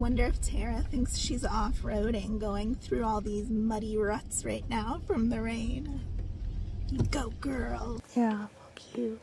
Wonder if Tara thinks she's off-roading, going through all these muddy ruts right now from the rain. Go, girl. Yeah, cute.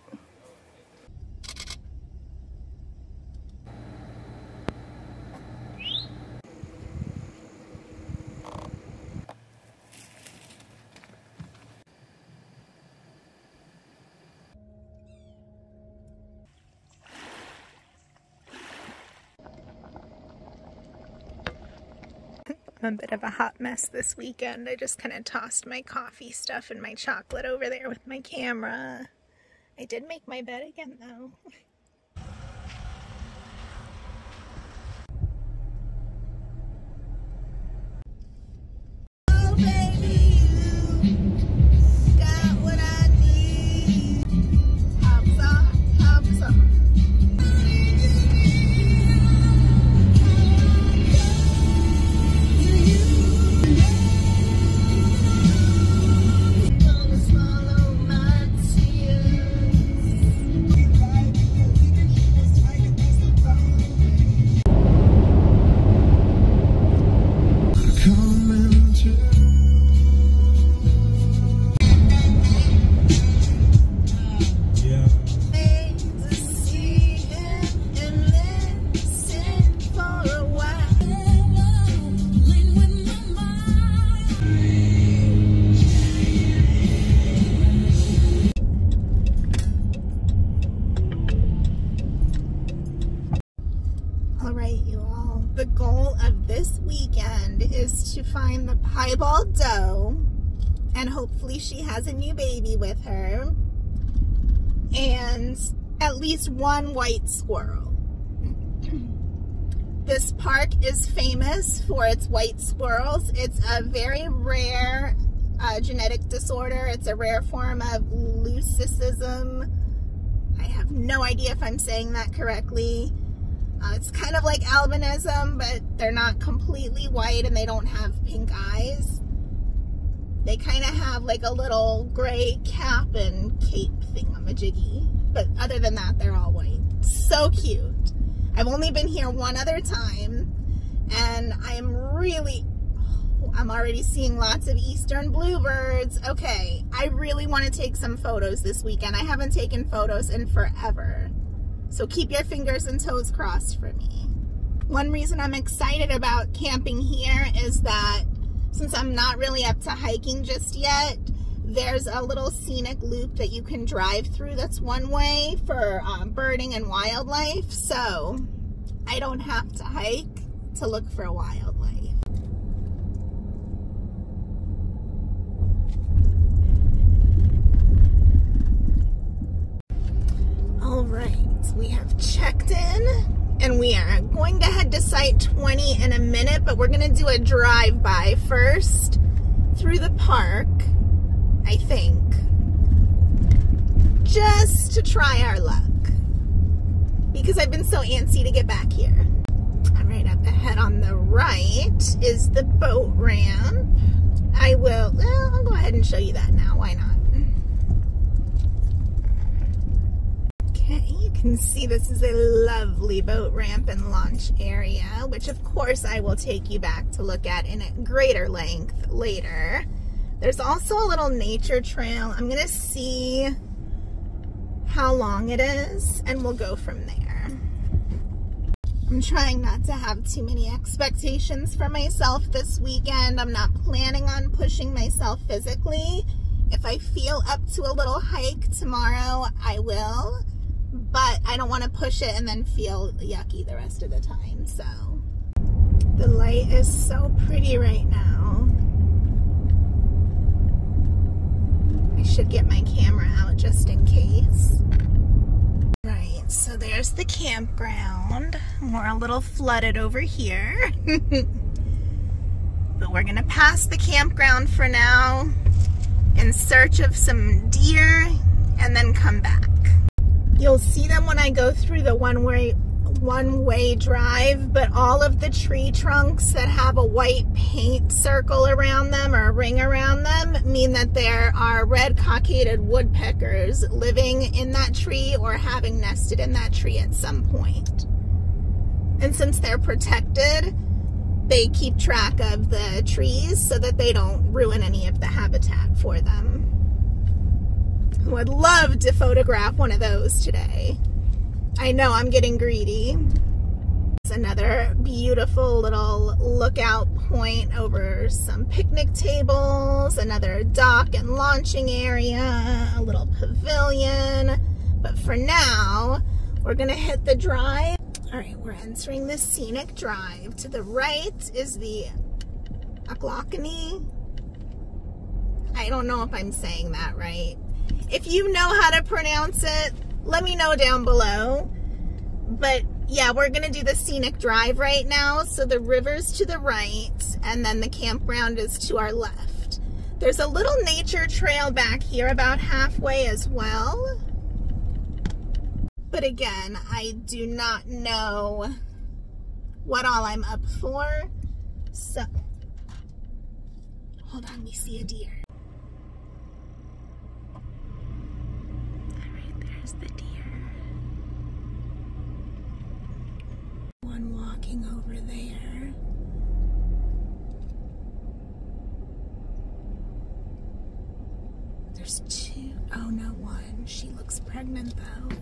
I'm a bit of a hot mess this weekend. I just kind of tossed my coffee stuff and my chocolate over there with my camera. I did make my bed again though. Oh baby, you got what I need. Hops on. The goal of this weekend is to find the piebald doe, and hopefully she has a new baby with her, and at least one white squirrel. This park is famous for its white squirrels. It's a very rare genetic disorder. It's a rare form of leucism. I have no idea if I'm saying that correctly. It's kind of like albinism, but they're not completely white and they don't have pink eyes. They kind of have like a little gray cap and cape thingamajiggy. But other than that, they're all white. So cute. I've only been here one other time, and I'm already seeing lots of eastern bluebirds. Okay, I really want to take some photos this weekend. I haven't taken photos in forever. So keep your fingers and toes crossed for me. One reason I'm excited about camping here is that since I'm not really up to hiking just yet, there's a little scenic loop that you can drive through that's one way for birding and wildlife. So I don't have to hike to look for wildlife. All right, we have checked in and we are going to head to Site 20 in a minute, but we're going to do a drive-by first through the park, I think, just to try our luck, because I've been so antsy to get back here. All right, up ahead on the right is the boat ramp. I'll go ahead and show you that now. Why not? You can see this is a lovely boat ramp and launch area, which of course I will take you back to look at in at greater length later. There's also a little nature trail. I'm gonna see how long it is and we'll go from there. I'm trying not to have too many expectations for myself this weekend. I'm not planning on pushing myself physically. If I feel up to a little hike tomorrow, I will. But I don't want to push it and then feel yucky the rest of the time. So the light is so pretty right now. I should get my camera out just in case. Right, so there's the campground. We're a little flooded over here. But we're gonna pass the campground for now in search of some deer and then come back. You'll see them when I go through the one-way drive, but all of the tree trunks that have a white paint circle around them or a ring around them mean that there are red cockaded woodpeckers living in that tree or having nested in that tree at some point. And since they're protected, they keep track of the trees so that they don't ruin any of the habitat for them. Would love to photograph one of those today. I know I'm getting greedy. It's another beautiful little lookout point over some picnic tables, another dock and launching area, a little pavilion. But for now, we're gonna hit the drive. All right, we're entering the scenic drive. To the right is the Ochlockonee. I don't know if I'm saying that right. If you know how to pronounce it, let me know down below. But yeah, we're gonna do the scenic drive right now. So the river's to the right, and then the campground is to our left. There's a little nature trail back here about halfway as well. But again, I do not know what all I'm up for. So, hold on, we see a deer. All right, there's the deer. One walking over there. There's two. Oh no, one. She looks pregnant though.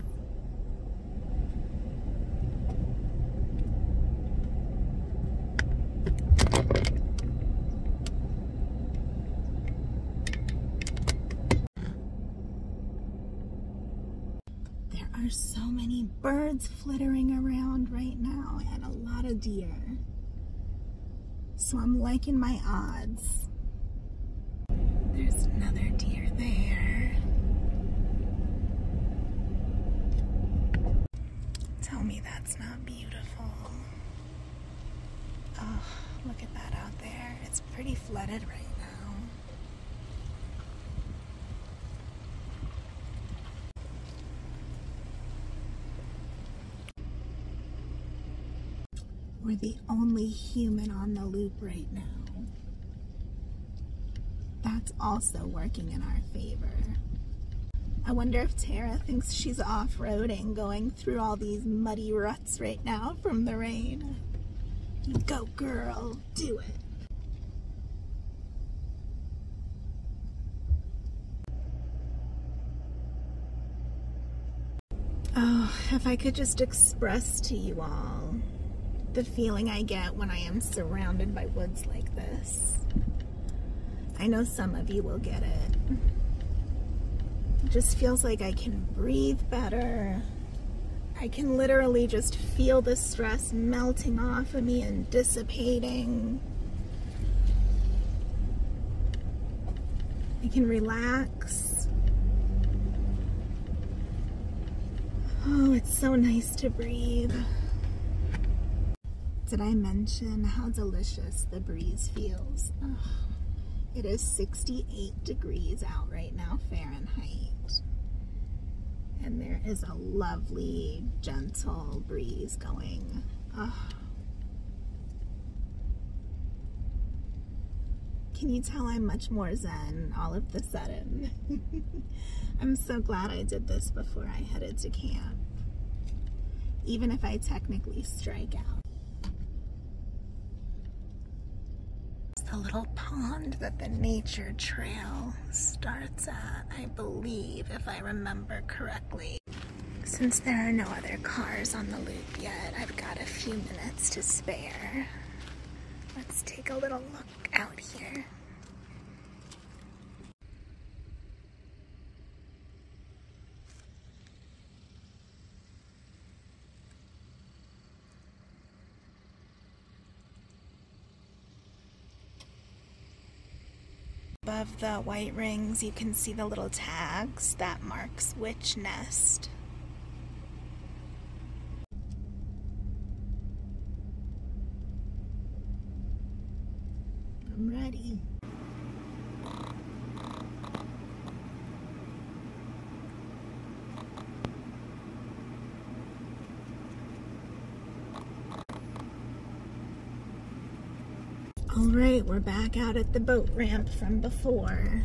There's so many birds flittering around right now and a lot of deer. So I'm liking my odds. There's another deer there. Tell me that's not beautiful. Oh, look at that out there. It's pretty flooded right now. We're the only human on the loop right now. That's also working in our favor. I wonder if Tara thinks she's off-roading, going through all these muddy ruts right now from the rain. Go girl, do it. Oh, if I could just express to you all the feeling I get when I am surrounded by woods like this. I know some of you will get it. It just feels like I can breathe better. I can literally just feel the stress melting off of me and dissipating. I can relax. Oh, it's so nice to breathe. Did I mention how delicious the breeze feels? Oh, it is 68 degrees out right now, Fahrenheit. And there is a lovely, gentle breeze going. Oh. Can you tell I'm much more zen all of a sudden? I'm so glad I did this before I headed to camp. Even if I technically strike out. The little pond that the nature trail starts at, I believe, if I remember correctly. Since there are no other cars on the loop yet, I've got a few minutes to spare. Let's take a little look out here. Above the white rings, you can see the little tags that marks which nest. I'm ready. All right, we're back out at the boat ramp from before.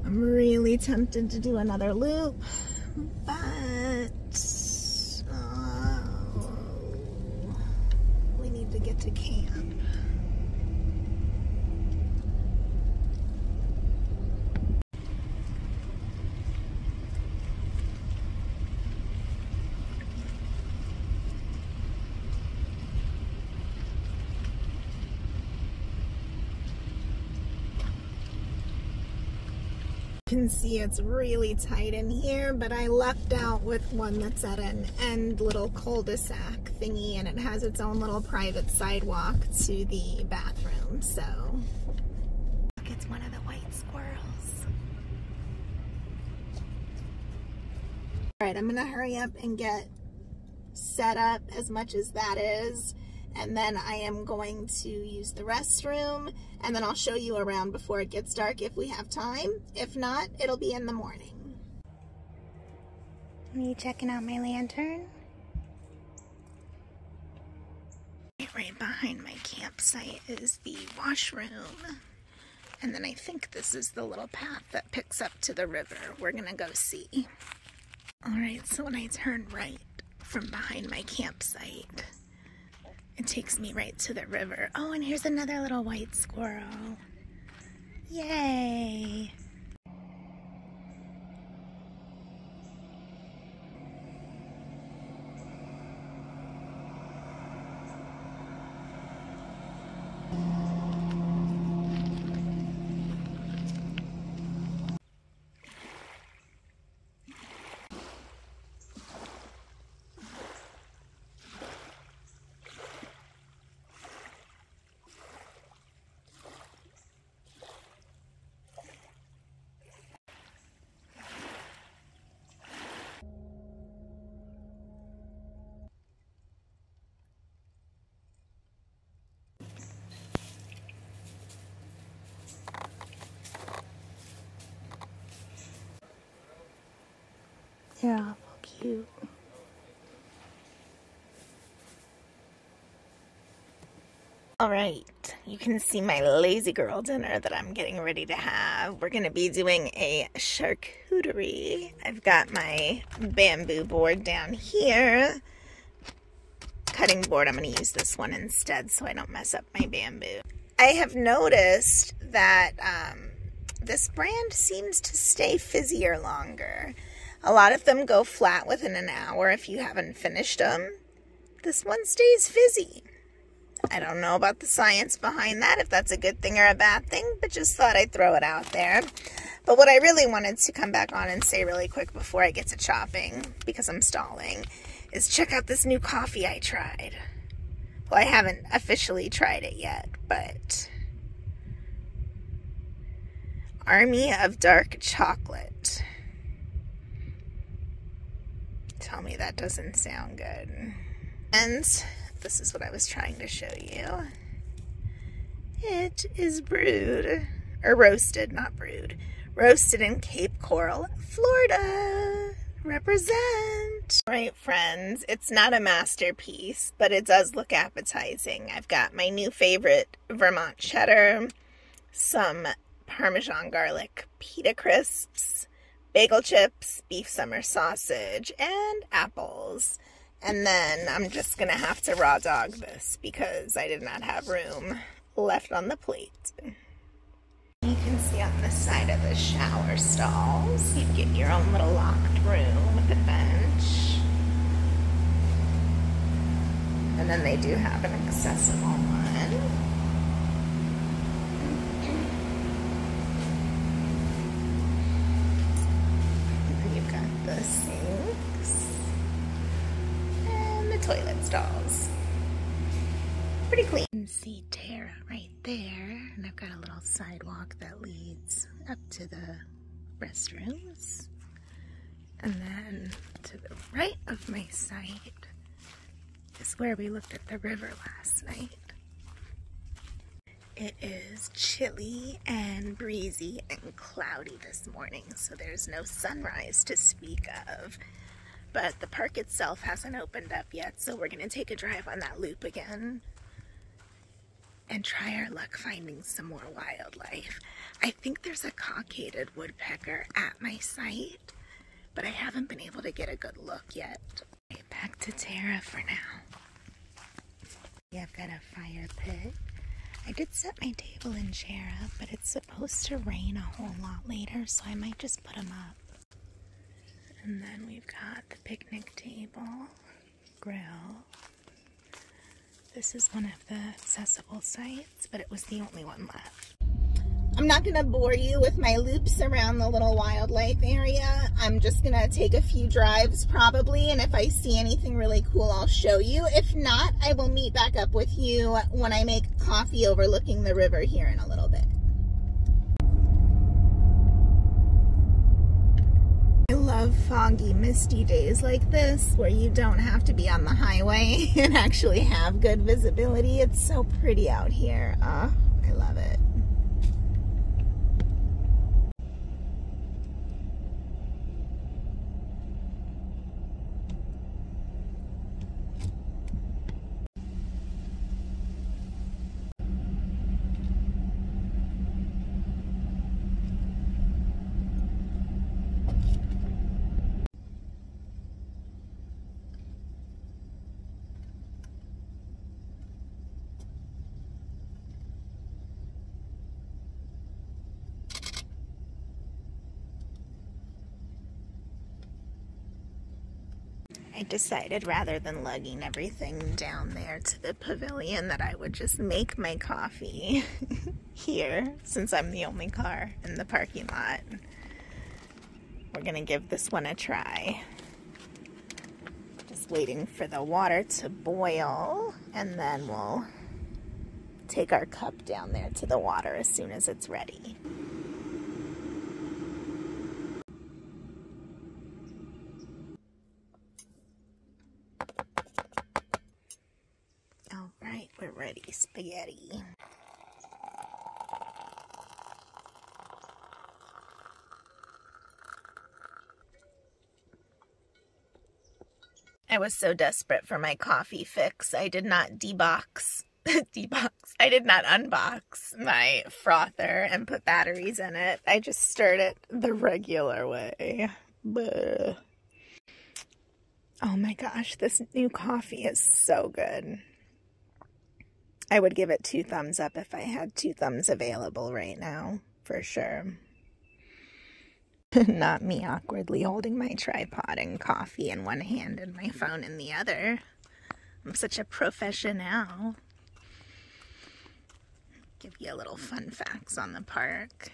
I'm really tempted to do another loop, but to camp. You can see it's really tight in here, but I lucked out with one that's at an end little cul-de-sac thingy, and it has its own little private sidewalk to the bathroom. So look, it's one of the white squirrels. All right, I'm gonna hurry up and get set up as much as that is, and then I am going to use the restroom, and then I'll show you around before it gets dark if we have time. If not, it'll be in the morning. Are you checking out my lantern? Right behind my campsite is the washroom, and then I think this is the little path that picks up to the river. We're gonna go see. All right, so when I turn right from behind my campsite, it takes me right to the river. Oh, and here's another little white squirrel. Yay! They're awful cute. All right, you can see my lazy girl dinner that I'm getting ready to have. We're gonna be doing a charcuterie. I've got my bamboo board down here. Cutting board, I'm gonna use this one instead so I don't mess up my bamboo. I have noticed that this brand seems to stay fizzier longer. A lot of them go flat within an hour if you haven't finished them. This one stays fizzy. I don't know about the science behind that, if that's a good thing or a bad thing, but just thought I'd throw it out there. But what I really wanted to come back on and say really quick before I get to chopping, because I'm stalling, is check out this new coffee I tried. Well, I haven't officially tried it yet, but Army of Dark Chocolate. Tell me that doesn't sound good. And this is what I was trying to show you. It is brewed, or roasted, not brewed, roasted in Cape Coral, Florida. Represent. All right, friends, it's not a masterpiece, but it does look appetizing. I've got my new favorite Vermont cheddar, some Parmesan garlic pita crisps, bagel chips, beef summer sausage, and apples. And then I'm just gonna have to raw dog this because I did not have room left on the plate. You can see on the side of the shower stalls, you get your own little locked room with a bench. And then they do have an accessible one. You've got the sinks and the toilet stalls. Pretty clean. You can see Tara right there, and I've got a little sidewalk that leads up to the restrooms. And then to the right of my site is where we looked at the river last night. It is chilly and breezy and cloudy this morning, so there's no sunrise to speak of. But the park itself hasn't opened up yet, so we're gonna take a drive on that loop again and try our luck finding some more wildlife. I think there's a cockaded woodpecker at my site, but I haven't been able to get a good look yet. Back to Tara for now. Yeah, I've got a fire pit. I did set my table and chair up, but it's supposed to rain a whole lot later, so I might just put them up. And then we've got the picnic table, grill. This is one of the accessible sites, but it was the only one left. I'm not going to bore you with my loops around the little wildlife area. I'm just going to take a few drives probably, and if I see anything really cool, I'll show you. If not, I will meet back up with you when I make coffee overlooking the river here in a little bit. I love foggy, misty days like this where you don't have to be on the highway and actually have good visibility. It's so pretty out here. I love it. I decided rather than lugging everything down there to the pavilion that I would just make my coffee here, since I'm the only car in the parking lot. We're gonna give this one a try. Just waiting for the water to boil, and then we'll take our cup down there to the water as soon as it's ready. We're ready, spaghetti. I was so desperate for my coffee fix, I did not I did not unbox my frother and put batteries in it. I just stirred it the regular way. Bleh. Oh my gosh, this new coffee is so good. I would give it 2 thumbs up if I had 2 thumbs available right now, for sure. Not me awkwardly holding my tripod and coffee in one hand and my phone in the other. I'm such a professional. Give you a little fun facts on the park.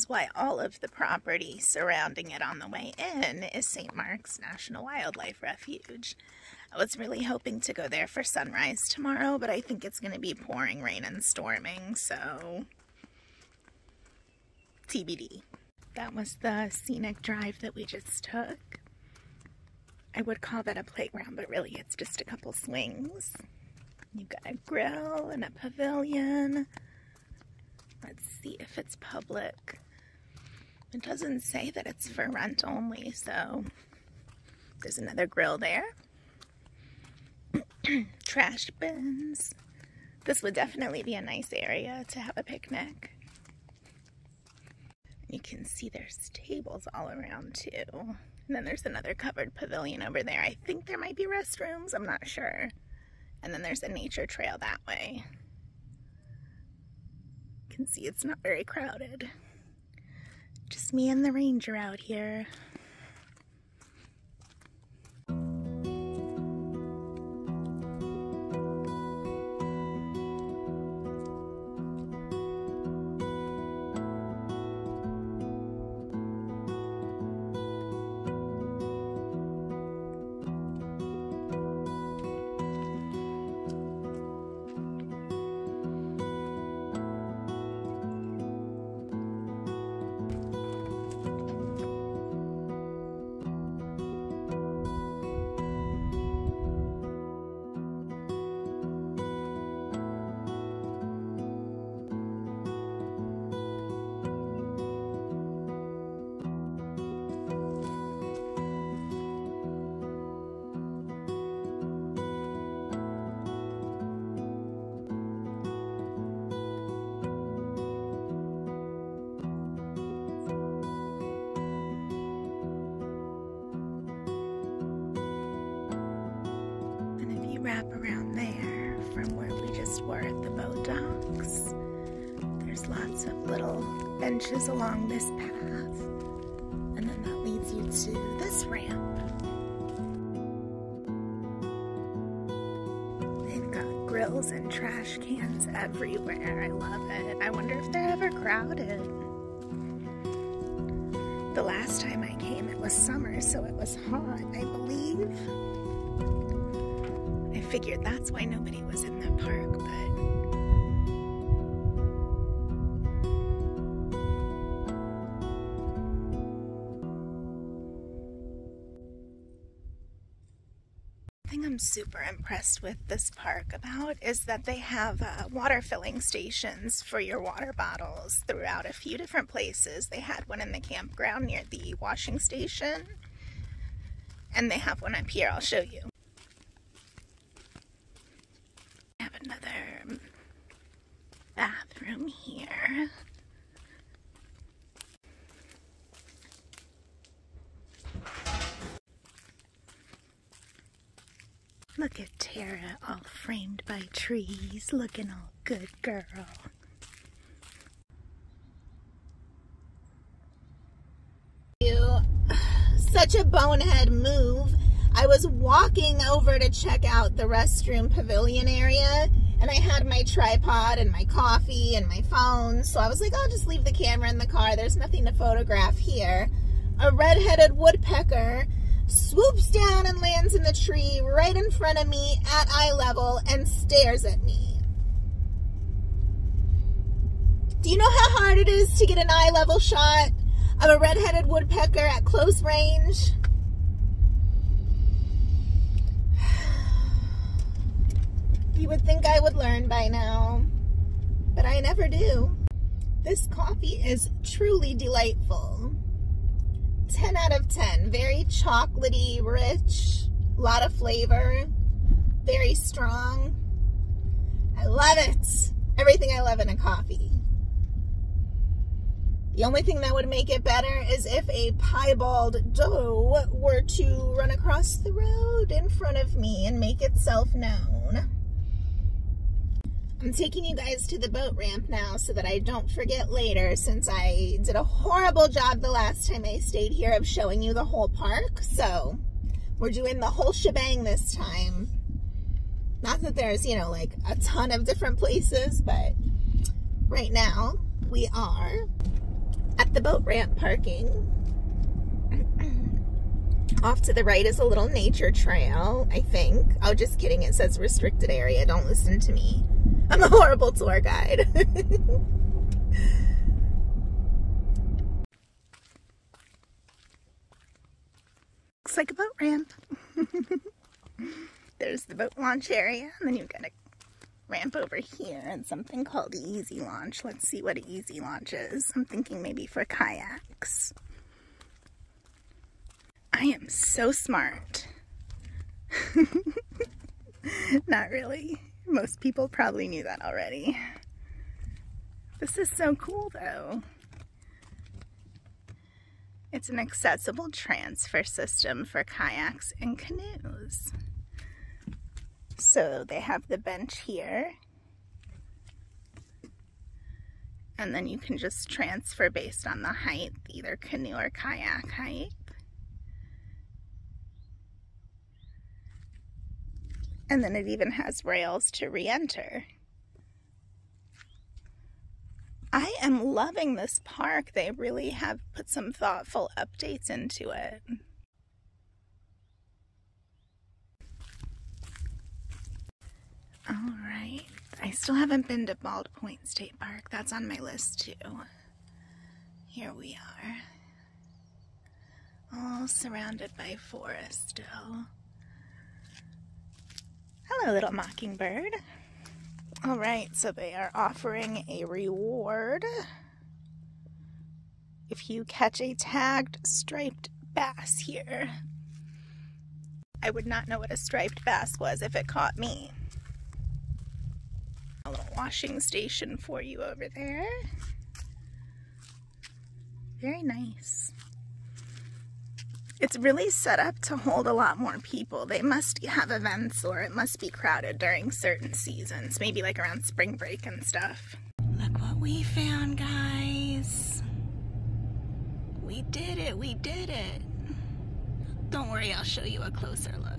Why all of the property surrounding it on the way in is St. Mark's National Wildlife Refuge. I was really hoping to go there for sunrise tomorrow, but I think it's going to be pouring rain and storming, so TBD. That was the scenic drive that we just took. I would call that a playground, but really it's just a couple swings. You've got a grill and a pavilion. Let's see if it's public. It doesn't say that it's for rent only, so there's another grill there. Trash bins. This would definitely be a nice area to have a picnic. You can see there's tables all around too. And then there's another covered pavilion over there. I think there might be restrooms, I'm not sure. And then there's a nature trail that way. You can see it's not very crowded. Just me and the ranger out here. docks. There's lots of little benches along this path, and then that leads you to this ramp. They've got grills and trash cans everywhere. I love it. I wonder if they're ever crowded. The last time I came, it was summer, so it was hot, I believe. I figured that's why nobody was in the park, but the thing I'm super impressed with this park about is that they have water filling stations for your water bottles throughout a few different places. They had one in the campground near the washing station, and they have one up here. I'll show you. I have another bathroom here. Look at Tara, all framed by trees, looking all good girl. Such a bonehead move. I was walking over to check out the restroom pavilion area, and I had my tripod and my coffee and my phone, so I was like, I'll just leave the camera in the car. There's nothing to photograph here. A red-headed woodpecker swoops down and lands in the tree right in front of me at eye level and stares at me. Do you know how hard it is to get an eye level shot of a red-headed woodpecker at close range? You would think I would learn by now, but I never do. This coffee is truly delightful. 10 out of 10. Very chocolatey, rich, a lot of flavor, very strong. I love it. Everything I love in a coffee. The only thing that would make it better is if a piebald doe were to run across the road in front of me and make itself known. I'm taking you guys to the boat ramp now so that I don't forget later, since I did a horrible job the last time I stayed here of showing you the whole park. So we're doing the whole shebang this time. Not that there's, you know, like a ton of different places, but right now we are at the boat ramp parking. Off to the right is a little nature trail, I think. Oh, just kidding. It says restricted area. Don't listen to me. I'm a horrible tour guide. Looks like a boat ramp. There's the boat launch area, and then you've got a ramp over here and something called the easy launch. Let's see what an easy launch is. I'm thinking maybe for kayaks. I am so smart. Not really. Most people probably knew that already. This is so cool though. It's an accessible transfer system for kayaks and canoes. So they have the bench here, and then you can just transfer based on the height, either canoe or kayak height. And then it even has rails to re-enter. I am loving this park. They really have put some thoughtful updates into it. All right, I still haven't been to Bald Point State Park. That's on my list too. Here we are, all surrounded by forest still. Hello, little mockingbird. All right, so they are offering a reward if you catch a tagged striped bass here. I would not know what a striped bass was if it caught me. A little washing station for you over there. Very nice. It's really set up to hold a lot more people. They must have events or it must be crowded during certain seasons, maybe like around spring break and stuff. Look what we found, guys. We did it, we did it. Don't worry, I'll show you a closer look.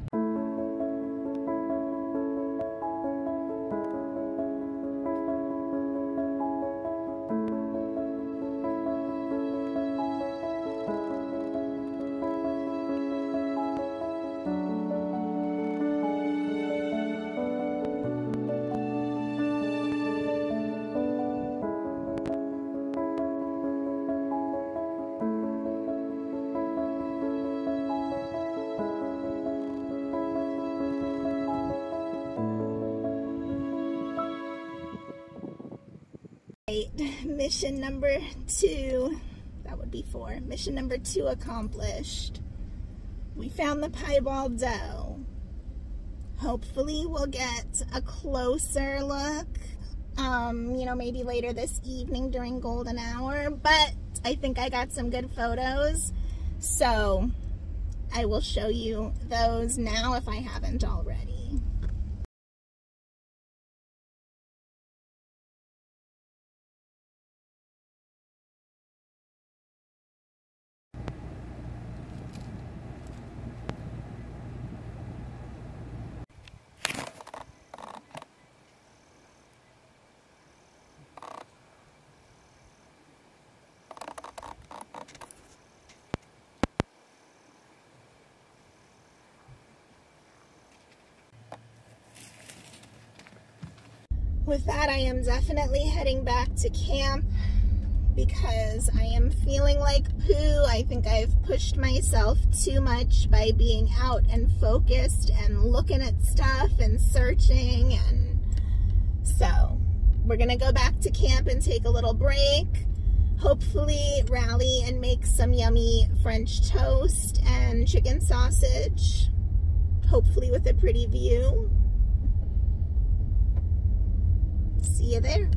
Mission number 2, that would be 4. Mission number 2 accomplished. We found the piebald doe. Hopefully we'll get a closer look, you know, maybe later this evening during golden hour, but I think I got some good photos, so I will show you those now if I haven't already. With that, I am definitely heading back to camp because I am feeling like poo. I think I've pushed myself too much by being out and focused and looking at stuff and searching, and so we're gonna go back to camp and take a little break, hopefully rally and make some yummy French toast and chicken sausage, hopefully with a pretty view. See you there.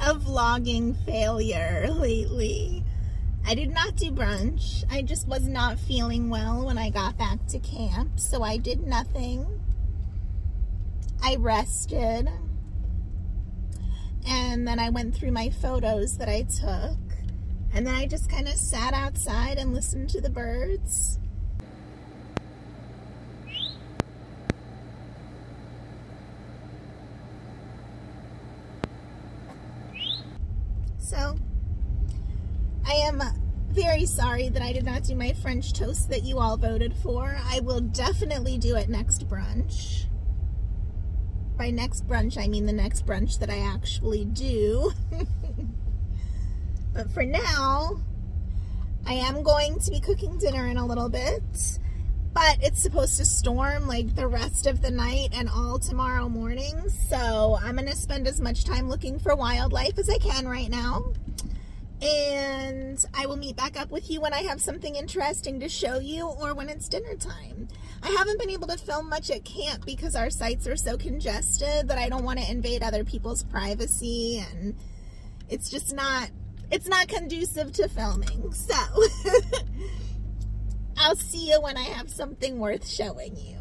A vlogging failure lately. I did not do brunch. I just was not feeling well when I got back to camp, so I did nothing. I rested, and then I went through my photos that I took, and then I just kind of sat outside and listened to the birds. So, I am very sorry that I did not do my French toast that you all voted for. I will definitely do it next brunch. By next brunch, I mean the next brunch that I actually do. But for now, I am going to be cooking dinner in a little bit. But it's supposed to storm like the rest of the night and all tomorrow morning. So I'm going to spend as much time looking for wildlife as I can right now. And I will meet back up with you when I have something interesting to show you or when it's dinner time. I haven't been able to film much at camp because our sites are so congested that I don't want to invade other people's privacy, and it's just not, it's not conducive to filming. So I'll see you when I have something worth showing you.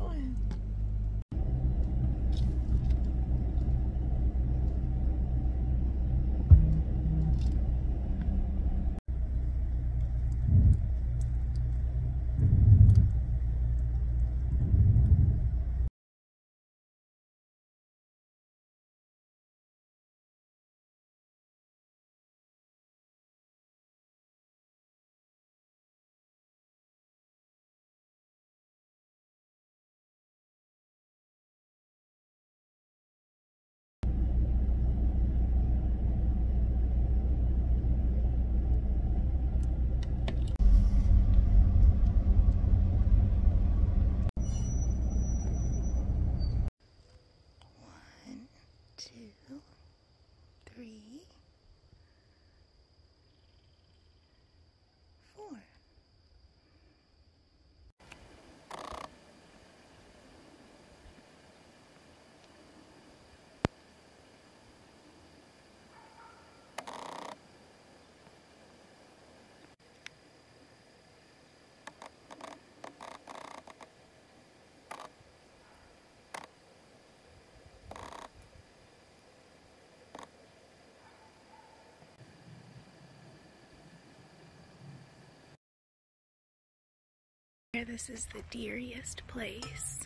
This is the deeriest place.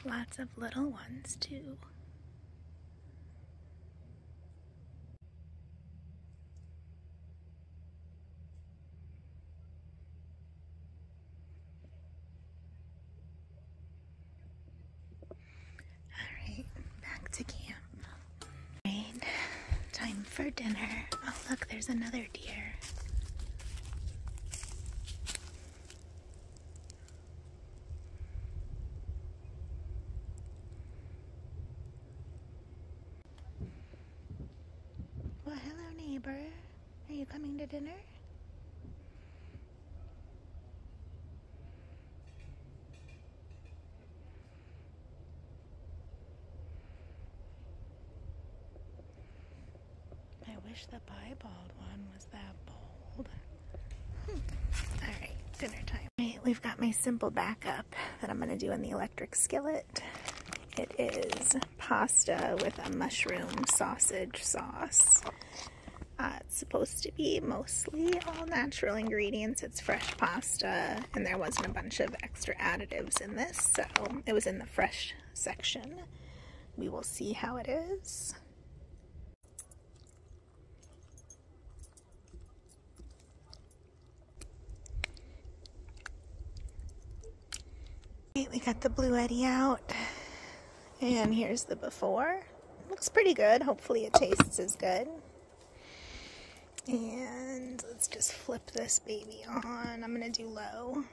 Lots of little ones too. Alright, back to camp. Alright, time for dinner. Oh look, there's another deer. Well, hello neighbor. Are you coming to dinner? I wish the piebald one was that bold. Alright, dinner time. Right, we've got my simple backup that I'm going to do in the electric skillet. It is pasta with a mushroom sausage sauce. It's supposed to be mostly all natural ingredients. It's fresh pasta, and there wasn't a bunch of extra additives in this, so it was in the fresh section. We will see how it is. We got the Bluetti out, and here's the before. Looks pretty good. Hopefully it tastes as good. And let's just flip this baby on. I'm gonna do low.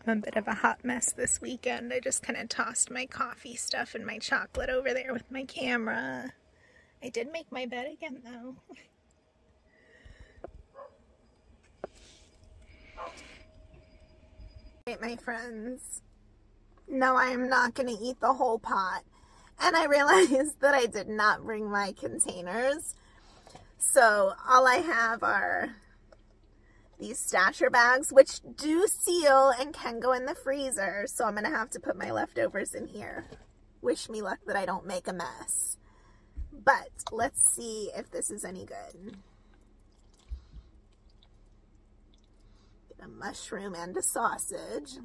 I'm a bit of a hot mess this weekend. I just kind of tossed my coffee stuff and my chocolate over there with my camera. I did make my bed again though. Alright, my friends. No, I am not going to eat the whole pot. And I realized that I did not bring my containers. So all I have are these stasher bags, which do seal and can go in the freezer. So I'm going to have to put my leftovers in here. Wish me luck that I don't make a mess. But let's see if this is any good. Get a mushroom and a sausage.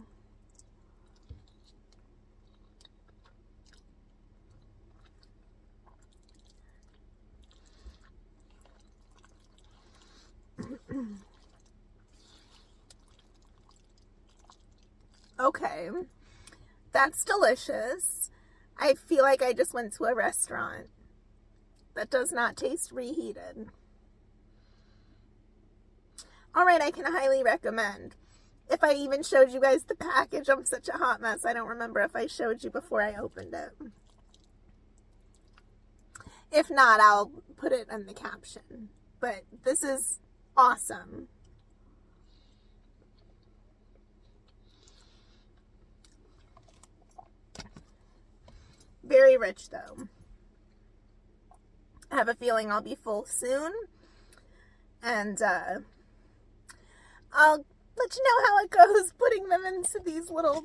Okay, that's delicious. I feel like I just went to a restaurant. That does not taste reheated. Alright, I can highly recommend. If I even showed you guys the package, I'm such a hot mess. I don't remember if I showed you before I opened it. If not, I'll put it in the caption. But this is awesome. Very rich though. I have a feeling I'll be full soon, and I'll let you know how it goes putting them into these little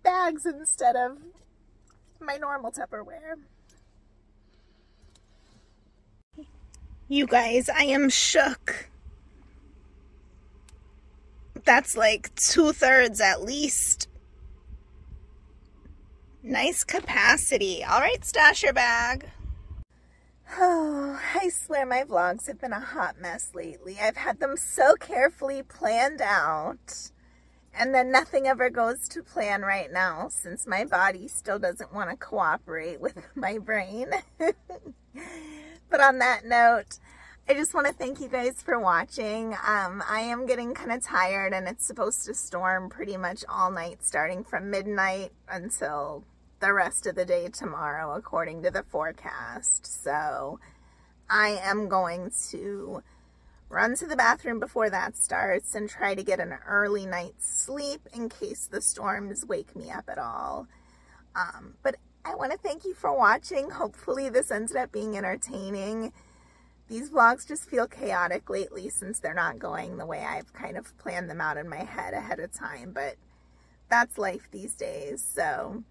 bags instead of my normal Tupperware. You guys, I am shook. That's like 2/3 at least. Nice capacity. All right, stasher bag. Oh, I swear my vlogs have been a hot mess lately. I've had them so carefully planned out, and then nothing ever goes to plan right now since my body still doesn't want to cooperate with my brain. But on that note, I just want to thank you guys for watching. I am getting kind of tired, and it's supposed to storm pretty much all night starting from midnight until the rest of the day tomorrow, according to the forecast. So I am going to run to the bathroom before that starts and try to get an early night's sleep in case the storms wake me up at all. But I want to thank you for watching. Hopefully this ended up being entertaining. These vlogs just feel chaotic lately since they're not going the way I've kind of planned them out in my head ahead of time, but that's life these days. So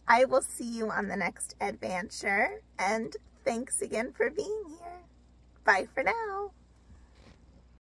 I will see you on the next adventure, and thanks again for being here. Bye for now.